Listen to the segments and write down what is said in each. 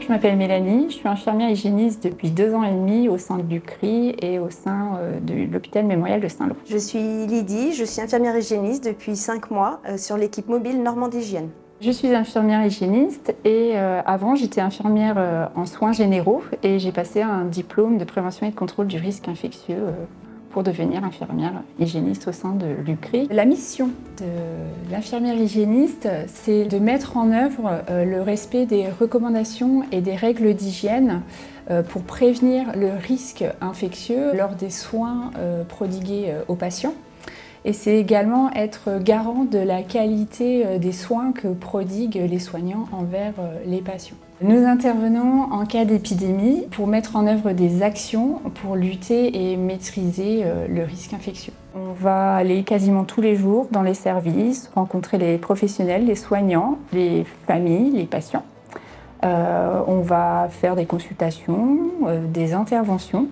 je m'appelle Mélanie, je suis infirmière hygiéniste depuis 2 ans et demi au sein de l'UCRI et au sein de l'hôpital mémorial de Saint-Lô. Je suis Lydie, je suis infirmière hygiéniste depuis 5 mois sur l'équipe mobile Normandie Hygiène. Je suis infirmière hygiéniste et avant j'étais infirmière en soins généraux et j'ai passé un diplôme de prévention et de contrôle du risque infectieux pour devenir infirmière hygiéniste au sein de l'UCRI. La mission de l'infirmière hygiéniste, c'est de mettre en œuvre le respect des recommandations et des règles d'hygiène pour prévenir le risque infectieux lors des soins prodigués aux patients. Et c'est également être garant de la qualité des soins que prodiguent les soignants envers les patients. Nous intervenons en cas d'épidémie pour mettre en œuvre des actions pour lutter et maîtriser le risque infectieux. On va aller quasiment tous les jours dans les services, rencontrer les professionnels, les soignants, les familles, les patients. On va faire des consultations, des interventions.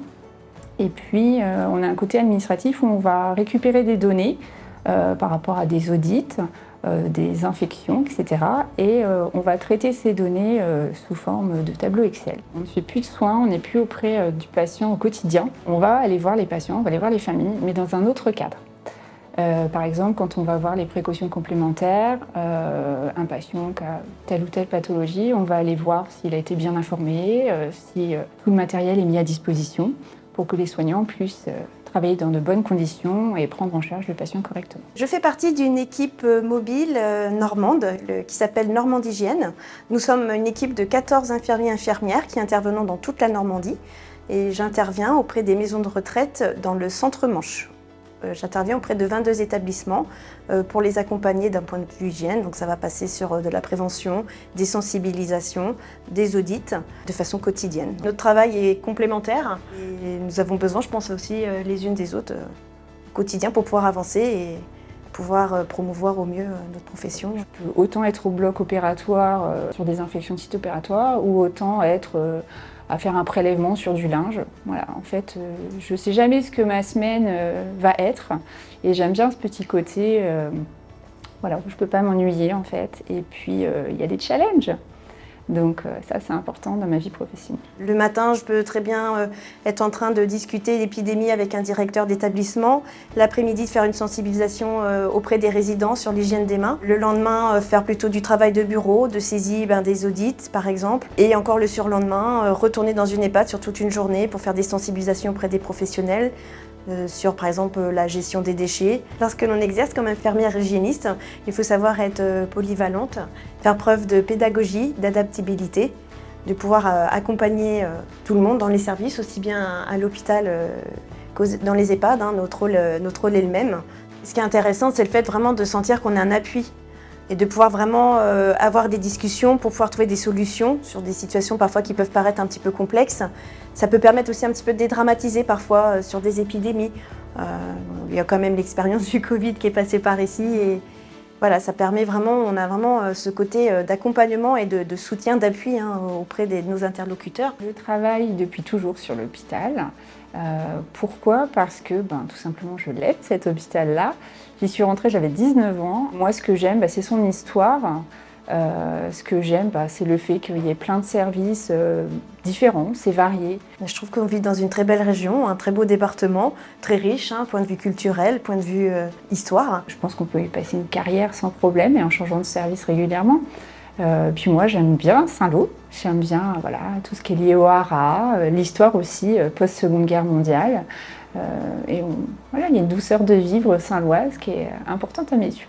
Et puis, on a un côté administratif où on va récupérer des données par rapport à des audits, des infections, etc. Et on va traiter ces données sous forme de tableau Excel. On ne fait plus de soins, on n'est plus auprès du patient au quotidien. On va aller voir les patients, on va aller voir les familles, mais dans un autre cadre. Par exemple, quand on va voir les précautions complémentaires, un patient qui a telle ou telle pathologie, on va aller voir s'il a été bien informé, si tout le matériel est mis à disposition, pour que les soignants puissent travailler dans de bonnes conditions et prendre en charge le patient correctement. Je fais partie d'une équipe mobile normande qui s'appelle Normandie Hygiène. Nous sommes une équipe de 14 infirmiers et infirmières qui intervenons dans toute la Normandie et j'interviens auprès des maisons de retraite dans le centre Manche. J'interviens auprès de 22 établissements pour les accompagner d'un point de vue hygiène. Donc ça va passer sur de la prévention, des sensibilisations, des audits de façon quotidienne. Notre travail est complémentaire et nous avons besoin, je pense aussi, les unes des autres au quotidien pour pouvoir avancer et pouvoir promouvoir au mieux notre profession. Je peux autant être au bloc opératoire sur des infections de site opératoire ou autant être à faire un prélèvement sur du linge. Voilà, en fait, je ne sais jamais ce que ma semaine va être et j'aime bien ce petit côté voilà, où je ne peux pas m'ennuyer en fait. Et puis, il y a des challenges. Donc ça, c'est important dans ma vie professionnelle. Le matin, je peux très bien être en train de discuter l'épidémie avec un directeur d'établissement. L'après-midi, de faire une sensibilisation auprès des résidents sur l'hygiène des mains. Le lendemain, faire plutôt du travail de bureau, de saisie des audits, par exemple. Et encore le surlendemain, retourner dans une EHPAD sur toute une journée pour faire des sensibilisations auprès des professionnels. Sur par exemple la gestion des déchets. Lorsque l'on exerce comme infirmière hygiéniste, il faut savoir être polyvalente, faire preuve de pédagogie, d'adaptabilité, de pouvoir accompagner tout le monde dans les services, aussi bien à l'hôpital que dans les EHPAD. Notre rôle est le même. Ce qui est intéressant, c'est le fait vraiment de sentir qu'on a un appui et de pouvoir vraiment avoir des discussions pour pouvoir trouver des solutions sur des situations parfois qui peuvent paraître un petit peu complexes. Ça peut permettre aussi un petit peu de dédramatiser parfois sur des épidémies. Il y a quand même l'expérience du Covid qui est passée par ici et voilà, ça permet vraiment, on a vraiment ce côté d'accompagnement et de soutien, d'appui auprès de nos interlocuteurs. Je travaille depuis toujours sur l'hôpital. Pourquoi ? Parce que tout simplement je l'aime, cet hôpital-là. J'y suis rentrée, j'avais 19 ans. Moi, ce que j'aime, c'est son histoire. Ce que j'aime, c'est le fait qu'il y ait plein de services différents, c'est varié. Je trouve qu'on vit dans une très belle région, un très beau département, très riche, point de vue culturel, point de vue histoire. Je pense qu'on peut y passer une carrière sans problème et en changeant de service régulièrement. Puis moi, j'aime bien Saint-Lô, j'aime bien voilà, tout ce qui est lié au haras, l'histoire aussi post-Seconde Guerre mondiale. Et voilà, il y a une douceur de vivre saint-loise qui est importante à mes yeux.